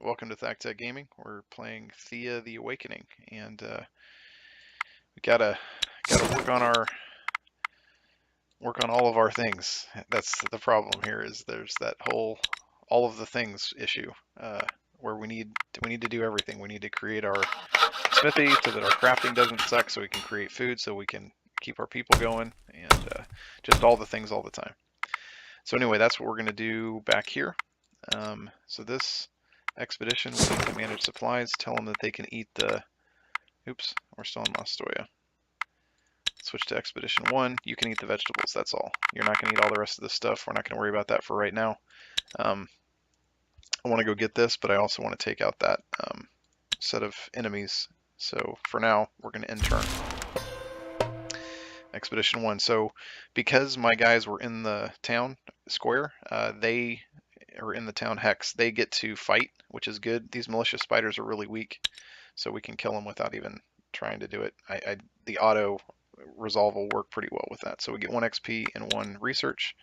welcome to thakTECH.gaming. We're playing Thea the Awakening, and we gotta work on all of our things. That's the problem here. Is there's that whole all of the things issue where we need to do everything. We need to create our smithy so that our crafting doesn't suck, so we can create food, so we can keep our people going, and just all the things all the time. So anyway, that's what we're gonna do back here. So this expedition, we need to manage supplies, tell them that they can eat the, oops, we're still in Mastoya. Switch to Expedition 1, you can eat the vegetables, that's all. You're not going to eat all the rest of the stuff, we're not going to worry about that for right now. I want to go get this, but I also want to take out that set of enemies. So for now, we're going to intern. Expedition 1. So because my guys were in the town square, they are in the town hex, they get to fight, which is good. These malicious spiders are really weak, so we can kill them without even trying to do it. The auto resolve will work pretty well with that. So we get 1 XP and 1 research.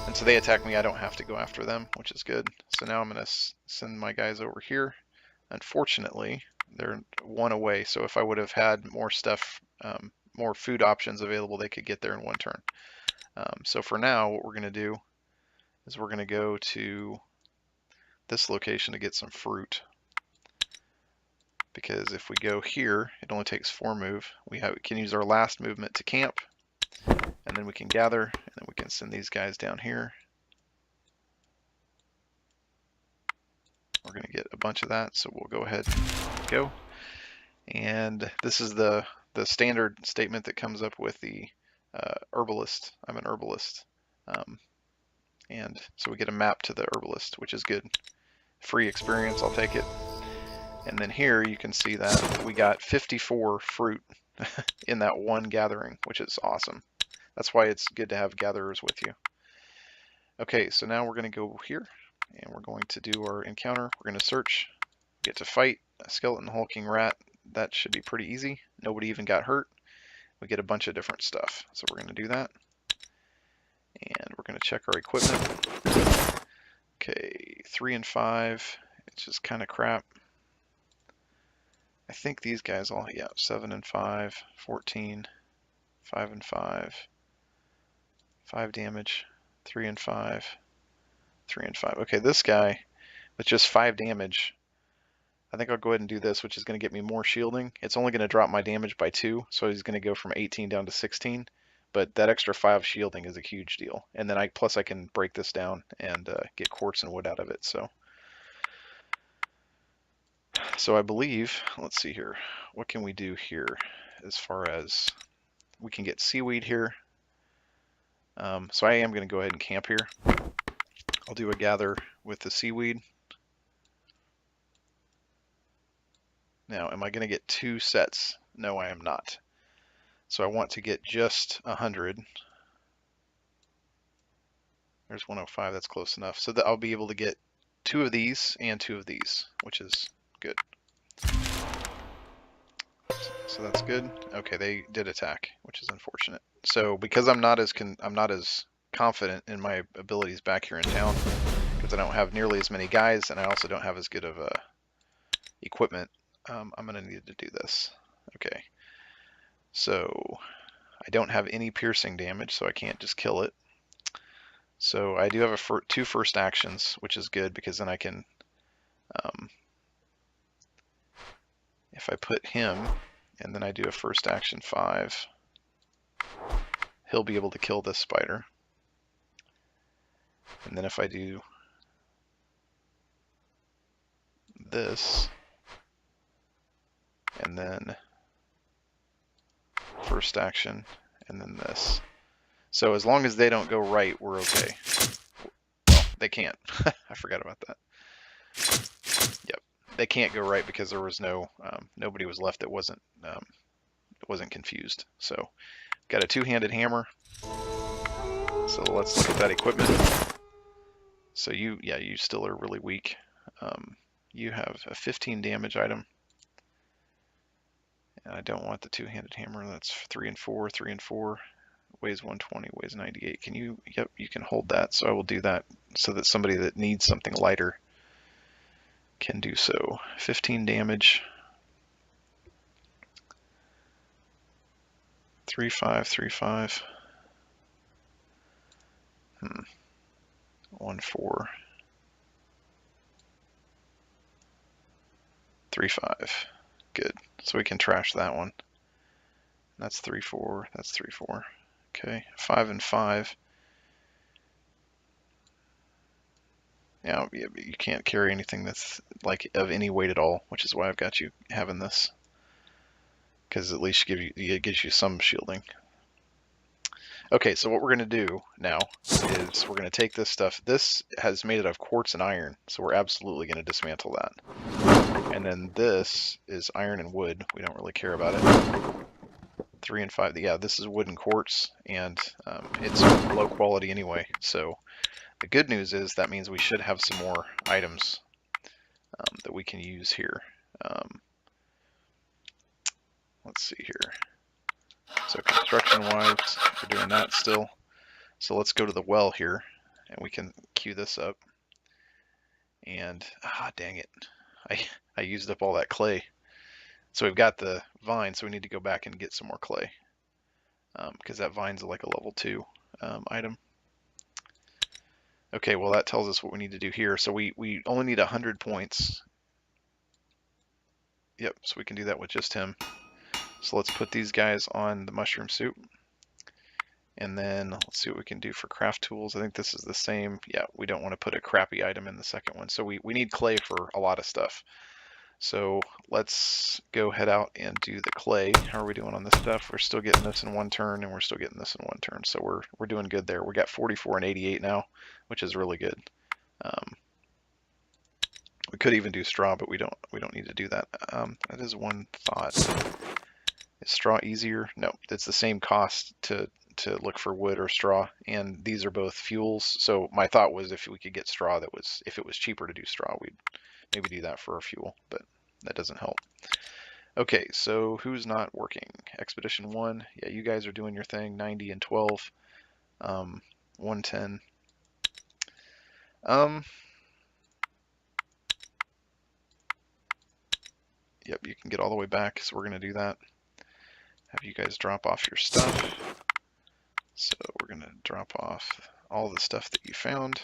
And so they attack me, I don't have to go after them, which is good. So now I'm going to send my guys over here. Unfortunately, they're 1 away, so if I would have had more stuff, more food options available, they could get there in 1 turn. So for now, what we're going to do is we're going to go to this location to get some fruit. Because if we go here, it only takes 4 move. We can use our last movement to camp, and then we can gather, and then we can send these guys down here. We're going to get a bunch of that, so we'll go ahead and go. And this is the standard statement that comes up with the herbalist. I'm an herbalist. And so we get a map to the herbalist, which is good. Free experience, I'll take it. And then here you can see that we got 54 fruit in that 1 gathering, which is awesome. That's why it's good to have gatherers with you. Okay, so now we're going to go here, and we're going to do our encounter. We're going to search, get to fight a skeleton hulking rat. That should be pretty easy. Nobody even got hurt. We get a bunch of different stuff. So we're going to do that. And we're going to check our equipment. Okay, 3 and 5. It's just kind of crap. I think these guys all, yeah, 7 and 5, 14, 5 and 5, 5 damage, 3 and 5, 3 and 5. Okay, this guy with just 5 damage, I think I'll go ahead and do this, which is going to get me more shielding. It's only going to drop my damage by 2, so he's going to go from 18 down to 16. But that extra 5 shielding is a huge deal. And then plus I can break this down and get quartz and wood out of it. So I believe, let's see here, what can we do here as far as we can get seaweed here. So I am going to go ahead and camp here. I'll do a gather with the seaweed. Now, am I going to get 2 sets? No, I am not. So I want to get just 100. There's 105, that's close enough. So that I'll be able to get 2 of these and 2 of these, which is good. So that's good. Okay, they did attack, which is unfortunate. So because I'm not as confident in my abilities back here in town, because I don't have nearly as many guys, and I also don't have as good of equipment, I'm going to need to do this. Okay. So I don't have any piercing damage, so I can't just kill it. So I do have 2 first actions, which is good because then I can, if I put him and then I do a first action 5, he'll be able to kill this spider. And then if I do this and then first action and then this. So as long as they don't go right, we're okay. Well, they can't. I forgot about that. Yep, they can't go right because there was nobody was left that wasn't confused. So got a 2-handed hammer. So let's look at that equipment. So you still are really weak. You have a 15 damage item. And I don't want the 2-handed hammer. That's 3 and 4, 3 and 4. Weighs 120, weighs 98. Can you, yep, you can hold that. So I will do that so that somebody that needs something lighter can do so. 15 damage. 3/5, 3/5. 1/4. 3/5. Good. So we can trash that one. That's 3/4. That's 3/4. Okay. 5 and 5. Yeah, you can't carry anything that's like of any weight at all, which is why I've got you having this, because at least it gives you some shielding. Okay, so what we're going to do now is we're going to take this stuff. This has made it of quartz and iron, so we're absolutely going to dismantle that. And then this is iron and wood. We don't really care about it. 3 and 5. Yeah, this is wood and quartz, and it's low quality anyway. So the good news is that means we should have some more items that we can use here. Let's see here. So construction-wise, we're doing that still. So let's go to the well here, and we can queue this up. And, dang it. I used up all that clay. So we've got the vine, so we need to go back and get some more clay. Because that vine's like a level 2 item. Okay, well that tells us what we need to do here. So we only need 100 points. Yep, so we can do that with just him. So let's put these guys on the mushroom soup. And then let's see what we can do for craft tools. I think this is the same. Yeah, we don't want to put a crappy item in the second one. So we need clay for a lot of stuff. So let's go head out and do the clay. How are we doing on this stuff? We're still getting this in one turn, and we're still getting this in one turn. So we're doing good there. We got 44 and 88 now, which is really good. We could even do straw, but we don't need to do that. That is one thought. Is straw easier? No, it's the same cost to look for wood or straw, and these are both fuels. So my thought was if we could get straw, if it was cheaper to do straw, we'd maybe do that for our fuel, but that doesn't help. Okay, so who's not working? Expedition 1, yeah, you guys are doing your thing. 90 and 12, 110. Yep, you can get all the way back, so we're gonna do that. Have you guys drop off your stuff. So we're gonna drop off all the stuff that you found.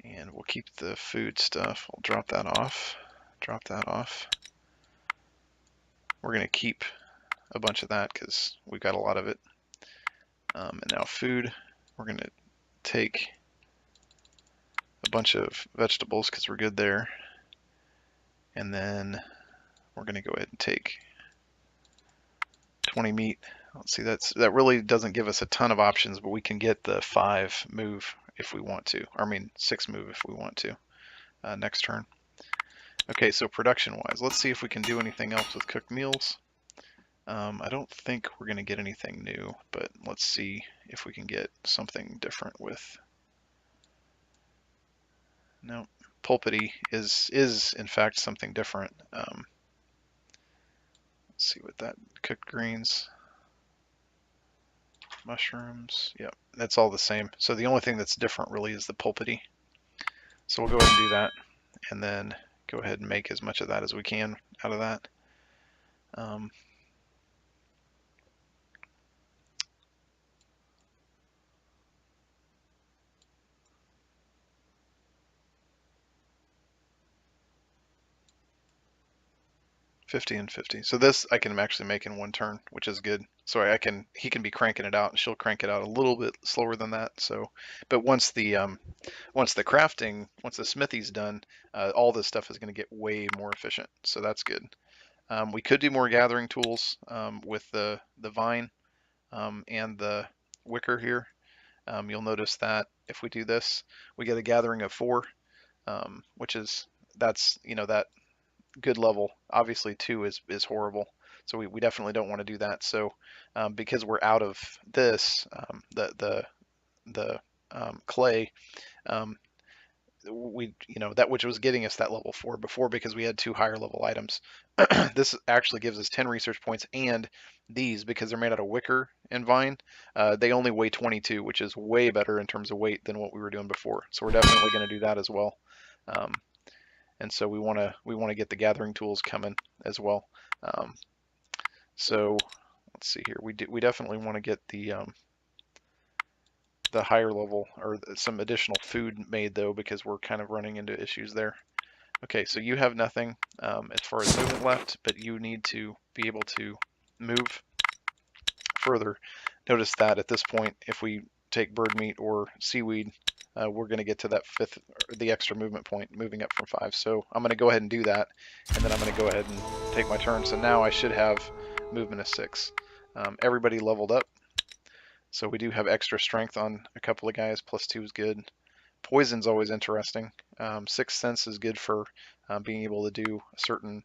And we'll keep the food stuff. We'll drop that off. Drop that off. We're going to keep a bunch of that because we've got a lot of it. And now food. We're going to take a bunch of vegetables because we're good there. And then we're going to go ahead and take 20 meat. Let's see, that really doesn't give us a ton of options, but we can get the 5 move if we want to. Or I mean 6 move if we want to next turn. Okay, so production-wise, let's see if we can do anything else with cooked meals. I don't think we're going to get anything new, but let's see if we can get something different with... No, pulpity is in fact something different. Let's see what that... Cooked greens, mushrooms, yep, that's all the same. So the only thing that's different really is the pulpity. So we'll go ahead and do that, and then go ahead and make as much of that as we can out of that. 50 and 50. So this I can actually make in one turn, which is good. So he can be cranking it out, and she'll crank it out a little bit slower than that. So, but once the crafting, once the smithy's done, all this stuff is going to get way more efficient. So that's good. We could do more gathering tools with the vine and the wicker here. You'll notice that if we do this, we get a gathering of 4, which is that's that good level. Obviously 2 is horrible, so we definitely don't want to do that. So because we're out of this, the clay, we that which was getting us that level 4 before, because we had 2 higher level items. This actually gives us 10 research points, and these, because they're made out of wicker and vine, they only weigh 22, which is way better in terms of weight than what we were doing before. So we're definitely going to do that as well. And so we want to get the gathering tools coming as well. So let's see here. We definitely want to get the higher level or some additional food made though, because we're kind of running into issues there. Okay, so you have nothing as far as movement left, but you need to be able to move further. Notice that at this point, if we take bird meat or seaweed, we're going to get to that the extra movement point, moving up from 5. So I'm going to go ahead and do that, and then I'm going to go ahead and take my turn. So now I should have movement of 6. Everybody leveled up, so we do have extra strength on a couple of guys. +2 is good. Poison's always interesting. Sixth Sense is good for being able to do certain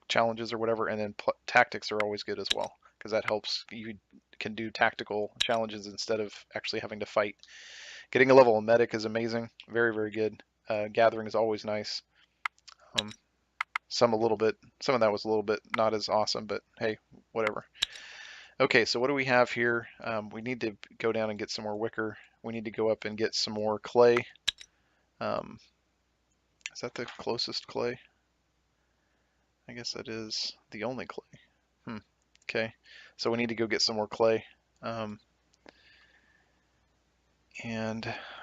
challenges or whatever, and then tactics are always good as well, because that helps. You can do tactical challenges instead of actually having to fight. Getting a level of medic is amazing. Very, very good. Gathering is always nice. Some of that was a little bit not as awesome, but hey, whatever. Okay, so what do we have here? We need to go down and get some more wicker. We need to go up and get some more clay. Is that the closest clay? I guess that is the only clay. Okay, so we need to go get some more clay. And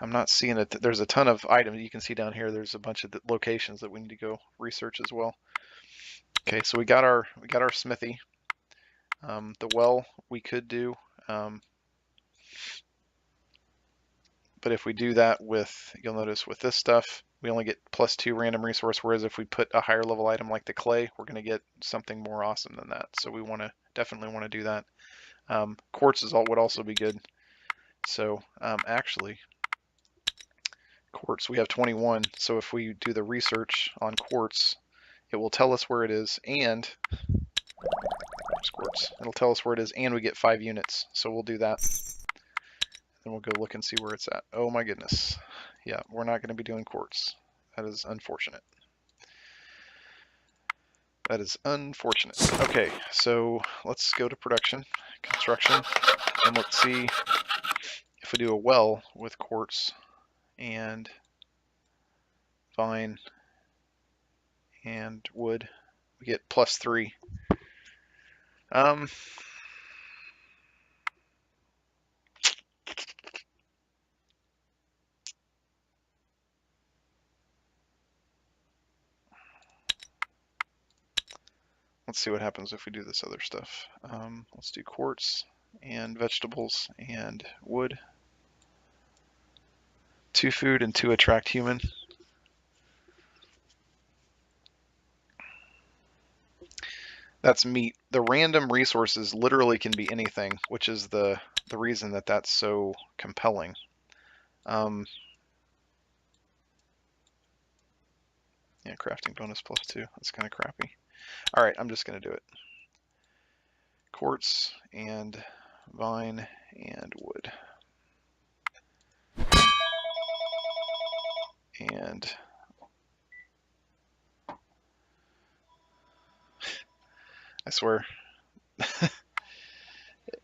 I'm not seeing it. There's a ton of items you can see down here. There's a bunch of locations that we need to go research as well. Okay, so we got our smithy. The well we could do, but if we do that with, you'll notice with this stuff, we only get +2 random resource, whereas if we put a higher level item like the clay, we're going to get something more awesome than that. So we definitely want to do that. Quartz would also be good. So actually, quartz, we have 21. So if we do the research on quartz, it will tell us where it is, and quartz, it'll tell us where it is, and we get 5 units. So we'll do that. Then we'll go look and see where it's at. Oh my goodness. Yeah, we're not going to be doing quartz. That is unfortunate. That is unfortunate. Okay, so let's go to production, construction, and let's see if we do a well with quartz and vine and wood. We get +3. Let's see what happens if we do this other stuff. Let's do quartz and vegetables and wood. 2 food and 2 attract human. That's meat. The random resources literally can be anything, which is the reason that that's so compelling. Yeah, crafting bonus +2. That's kind of crappy. All right, I'm just going to do it. Quartz and vine and wood. And I swear,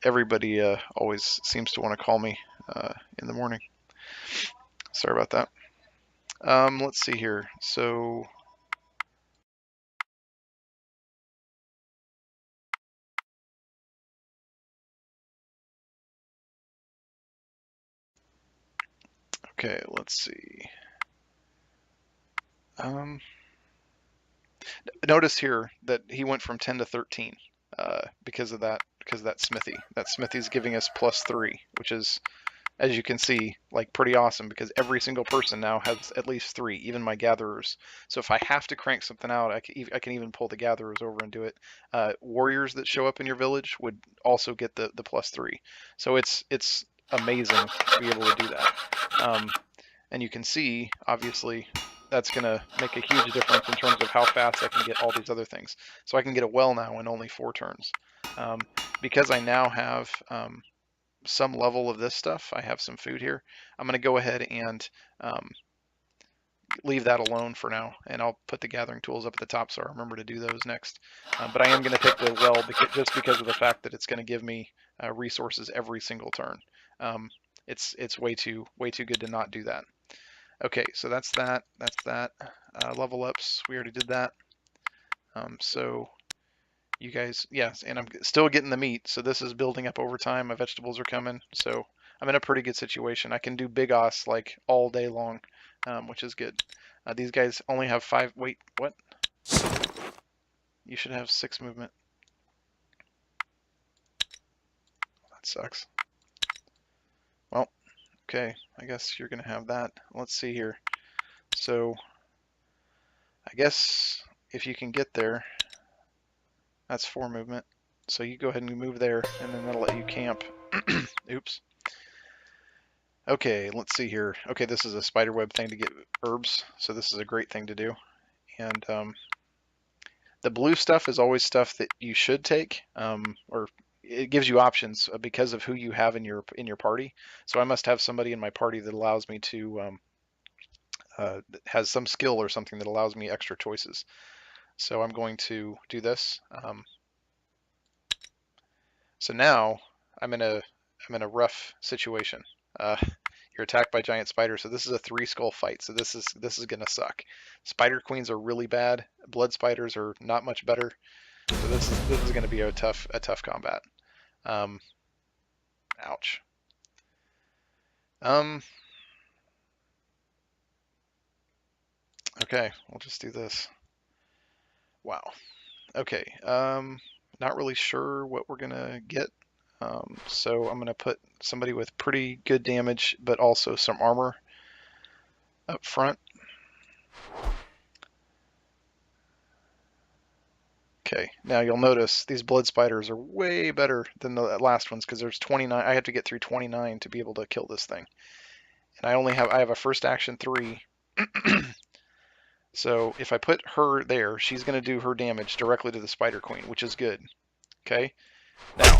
everybody always seems to want to call me in the morning. Sorry about that. Let's see here. So okay, let's see. Notice here that he went from 10 to 13 because of that smithy. That smithy's giving us +3, which is, as you can see, like pretty awesome, because every single person now has at least 3, even my gatherers. So if I have to crank something out, I can even pull the gatherers over and do it. Warriors that show up in your village would also get the +3. So it's amazing to be able to do that. And you can see, obviously, that's going to make a huge difference in terms of how fast I can get all these other things. So I can get a well now in only 4 turns. Because I now have some level of this stuff, I have some food here, I'm going to go ahead and leave that alone for now, and I'll put the gathering tools up at the top so I remember to do those next. But I am going to take the well just because of the fact that it's going to give me resources every single turn. It's way too good to not do that. Okay, so that's that. That's that. Level ups, we already did that. So you guys, yes, and I'm still getting the meat. So this is building up over time. My vegetables are coming. So I'm in a pretty good situation. I can do big os like all day long, which is good. These guys only have 5. Wait, what? You should have 6 movement. That sucks. Well, okay, I guess you're gonna have that. Let's see here. So I guess if you can get there, that's 4 movement. So you go ahead and move there, and then that'll let you camp. Oops. Okay, let's see here. Okay, this is a spiderweb thing to get herbs, so this is a great thing to do. And the blue stuff is always stuff that you should take, or it gives you options because of who you have in your party. So I must have somebody in my party that allows me to has some skill or something that allows me extra choices. So I'm going to do this. So now I'm in a rough situation. You're attacked by giant spiders, so this is a 3 skull fight. So this is gonna suck. Spider queens are really bad. Blood spiders are not much better. So this is gonna be a tough combat. Um, ouch. Um, okay, we'll just do this. Wow. Okay. Not really sure what we're gonna get. So I'm gonna put somebody with pretty good damage, but also some armor up front. Okay, now you'll notice these blood spiders are way better than the last ones because there's 29. I have to get through 29 to be able to kill this thing. And I have a first action 3. So if I put her there, she's going to do her damage directly to the spider queen, which is good. Okay, now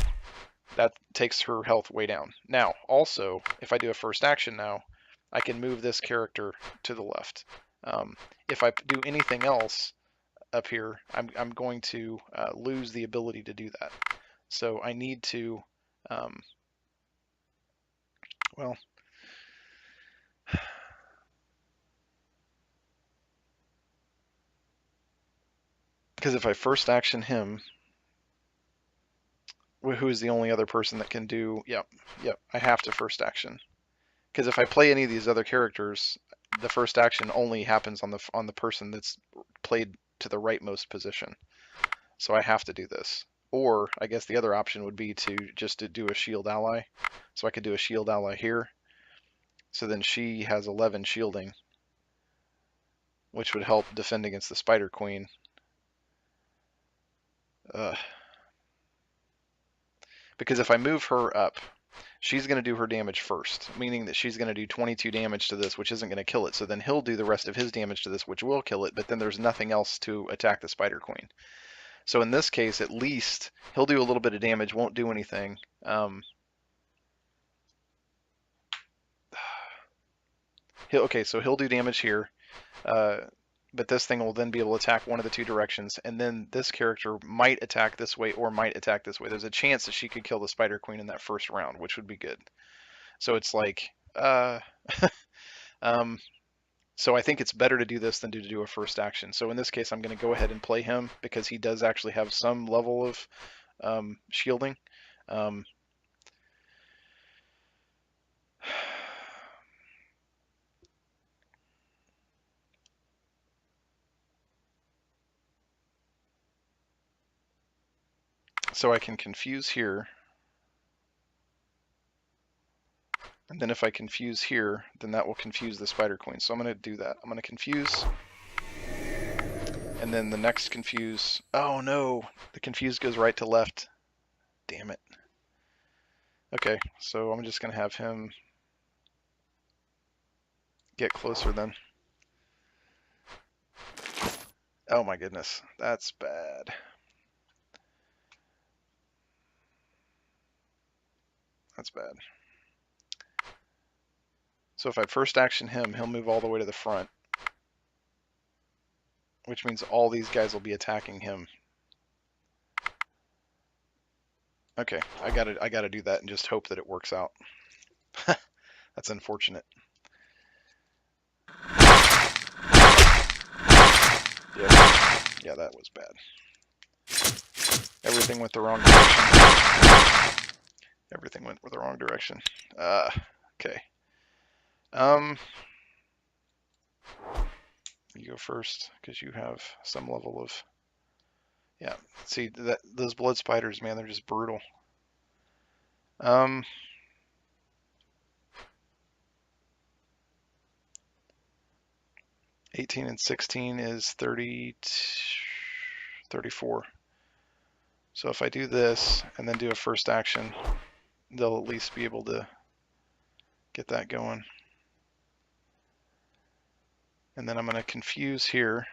that takes her health way down. Now, also, if I do a first action now, I can move this character to the left. If I do anything else up here, I'm going to lose the ability to do that. So I need to, well, because if I first action him, who is the only other person that can do, yep, I have to first action. Because if I play any of these other characters, the first action only happens on the person that's played to the rightmost position. So I have to do this. Or I guess the other option would be to do a shield ally. So I could do a shield ally here. So then she has 11 shielding, which would help defend against the Spider Queen. Because if I move her up, she's going to do her damage first, meaning that she's going to do 22 damage to this, which isn't going to kill it. So then he'll do the rest of his damage to this, which will kill it, but then there's nothing else to attack the Spider Queen. So in this case, at least he'll do a little bit of damage, won't do anything. Okay, so he'll do damage here, but this thing will then be able to attack one of the 2 directions, and then this character might attack this way or might attack this way. There's a chance that she could kill the Spider Queen in that first round, which would be good. So it's like, so I think it's better to do this than to do a first action. So in this case, I'm going to go ahead and play him because he does actually have some level of shielding. So I can confuse here. And then if I confuse here, then that will confuse the Spider Queen. So I'm going to do that. I'm going to confuse. And then the next confuse. Oh no, the confuse goes right to left. Damn it. Okay, so I'm just going to have him get closer then. Oh my goodness, that's bad. That's bad. So if I first action him, he'll move all the way to the front, which means all these guys will be attacking him. Okay, I gotta do that and just hope that it works out. That's unfortunate. Yep. Yeah, that was bad. Everything went the wrong direction. Everything went the wrong direction. Okay. You go first because you have some level of. Yeah. See that those blood spiders, man, they're just brutal. 18 and 16 is 30, 34. So if I do this and then do a first action, they'll at least be able to get that going. And then I'm going to confuse here.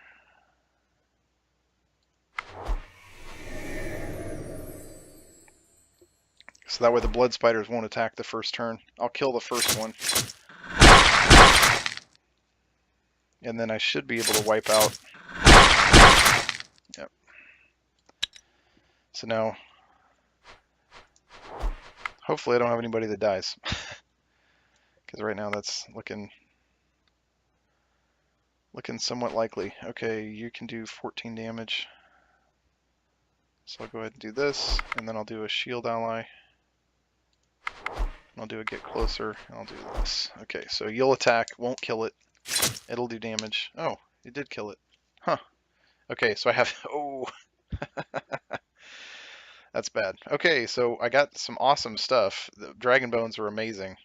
So that way the blood spiders won't attack the first turn. I'll kill the first one. And then I should be able to wipe out. Yep. So now, hopefully I don't have anybody that dies. Because right now that's looking somewhat likely. Okay, you can do 14 damage. So I'll go ahead and do this, and then I'll do a shield ally. I'll do a get closer, and I'll do this. Okay, so you'll attack, won't kill it. It'll do damage. Oh, it did kill it. Huh. Okay, so I have, oh. That's bad. Okay, so I got some awesome stuff. The dragon bones are amazing.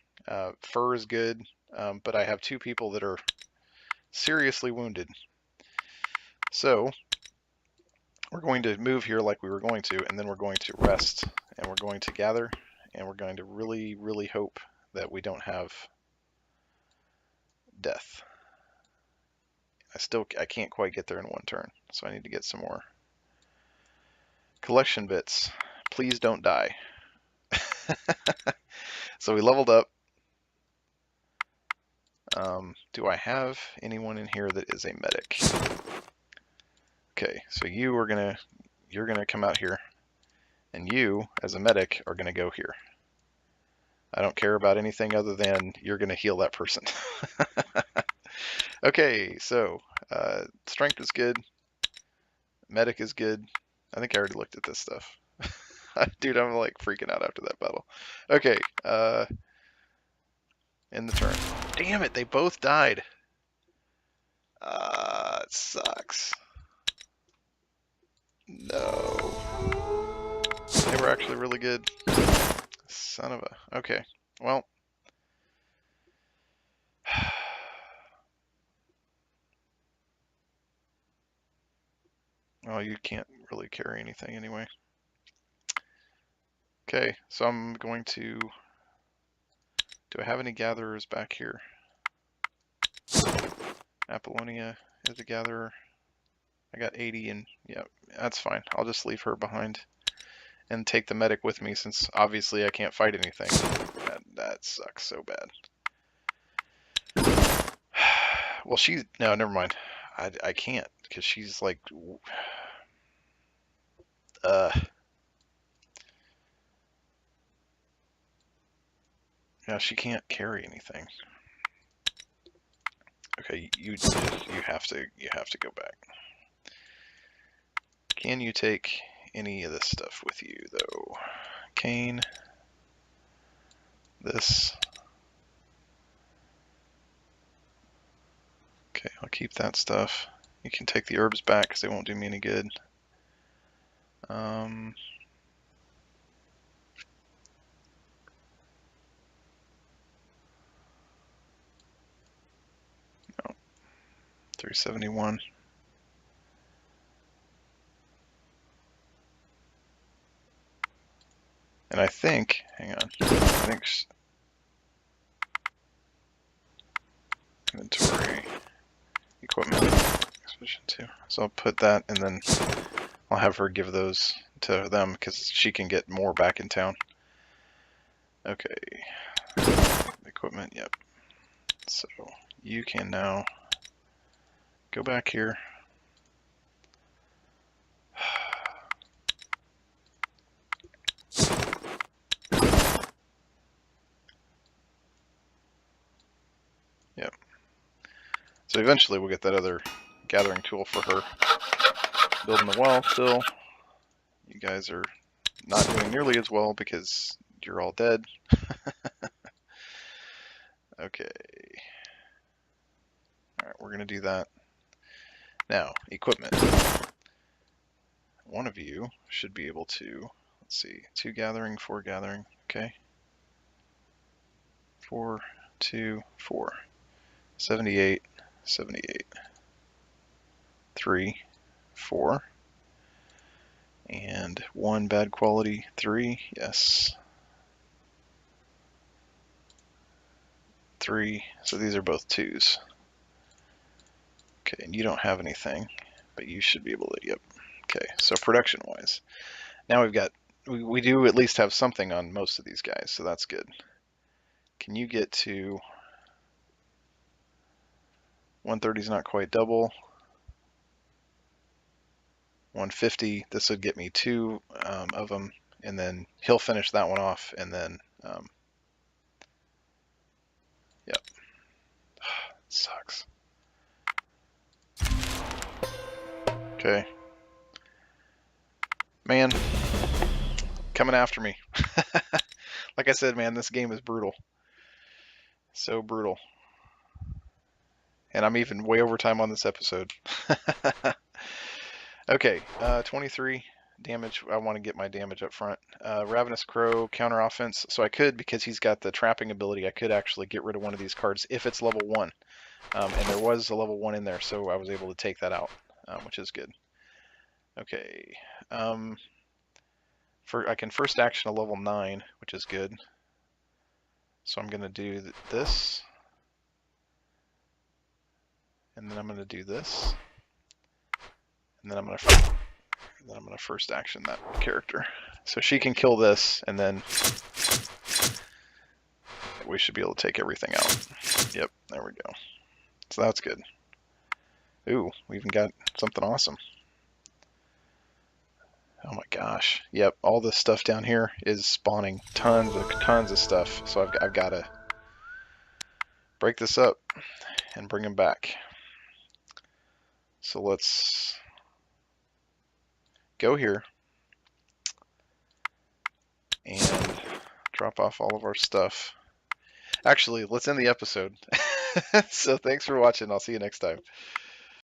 Fur is good, but I have two people that are seriously wounded. So we're going to move here like we were going to, and then we're going to rest, and we're going to gather, and we're going to really, really hope that we don't have death. I can't quite get there in one turn, so I need to get some more collection bits. Please don't die. So we leveled up. Do I have anyone in here that is a medic? Okay, so you're gonna come out here, and you, as a medic, are gonna go here. I don't care about anything other than you're gonna heal that person. Okay, so strength is good, medic is good. I think I already looked at this stuff. Dude, I'm like freaking out after that battle. Okay, in the turn. Damn it, they both died. It sucks. No. They were actually really good. Son of a... Okay, well. Oh, you can't really carry anything anyway. Okay, so I'm going to... Do I have any gatherers back here? Apollonia is a gatherer. I got 80 and... Yeah, that's fine. I'll just leave her behind. And take the medic with me since obviously I can't fight anything. That sucks so bad. Well, she's... No, never mind. I can't because she's like... Yeah, she can't carry anything. Okay, you have to go back. Can you take any of this stuff with you though? Cane. This. Okay, I'll keep that stuff. You can take the herbs back because they won't do me any good. No. 371. And I think, hang on, I think inventory, equipment, expedition 2. So I'll put that and then I'll have her give those to them because she can get more back in town. Okay, equipment, yep. So you can now go back here. Yep. So eventually we'll get that other gathering tool for her. building the wall still. You guys are not doing nearly as well because you're all dead. Okay. Alright, we're going to do that. Now, equipment. One of you should be able to, let's see, 2 gathering, 4 gathering, okay. 4, 2, 4. 78, 78. 3, 4. And 1 bad quality, 3, yes. 3, so these are both 2s. Okay, and you don't have anything, but you should be able to, yep. Okay, so production-wise, now we've got, we do at least have something on most of these guys, so that's good. Can you get to 130 is not quite double. 150, this would get me 2 of them, and then he'll finish that one off, and then, yep. It sucks. Okay. Man, coming after me. Like I said, man, this game is brutal. So brutal. And I'm even way over time on this episode. Okay, 23 damage. I want to get my damage up front. Ravenous Crow, counter offense. So I could, because he's got the trapping ability, I could actually get rid of one of these cards if it's level 1. And there was a level 1 in there, so I was able to take that out, which is good. Okay. I can first action a level 9, which is good. So I'm going to do this. And then I'm going to do this. And then I'm going to first action that character. So she can kill this, and then we should be able to take everything out. Yep, there we go. So that's good. Ooh, we even got something awesome. Oh my gosh. Yep, all this stuff down here is spawning tons of stuff. So I've got to break this up and bring them back. So let's go here and drop off all of our stuff. Actually, let's end the episode. So thanks for watching. I'll see you next time.